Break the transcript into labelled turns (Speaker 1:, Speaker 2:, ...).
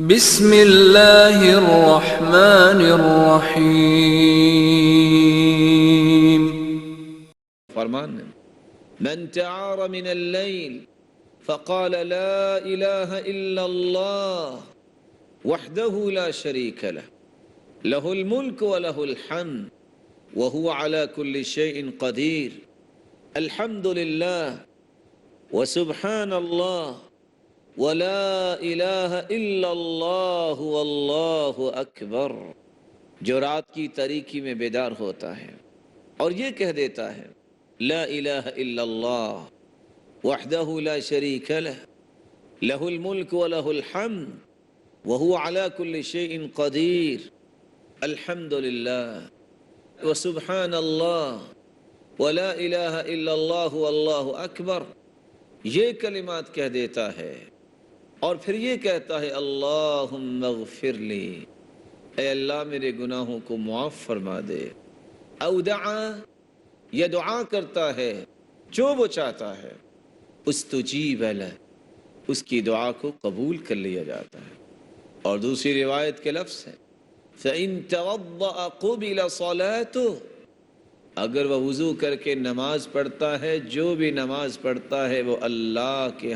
Speaker 1: بسم اللہ الرحمن الرحیم۔
Speaker 2: فرمان ہے من تعار من اللیل فقال لا الہ الا اللہ وحدہ لا شریک لہ لہ الملک ولہ الحمد وہو علی کل شیء قدیر الحمد للہ وسبحان اللہ ولا الہ الا اللہ واللہ اکبر۔ جو رات کی تاریکی میں بیدار ہوتا ہے اور یہ کہہ دیتا ہے لا الہ الا اللہ وحدہ لا شریک لہ لہ الملک ولہ الحمد وہو علی کل شیء قدیر الحمد للہ وسبحان اللہ ولا الہ الا اللہ واللہ اکبر، یہ کلمات کہہ دیتا ہے اور پھر یہ کہتا ہے اللہم اغفر لی، اے اللہ میرے گناہوں کو معاف فرما دے۔ او دعا، یہ دعا کرتا ہے جو وہ چاہتا ہے، استجیب لہ، اس کی دعا کو قبول کر لیا جاتا ہے۔ اور دوسری روایت کے لفظ ہے فَإِن تَوَضَّأَ قُبِلَ صَلَاتُهُ، اگر وہ وضو کر کے نماز پڑھتا ہے، جو بھی نماز پڑھتا ہے وہ اللہ کے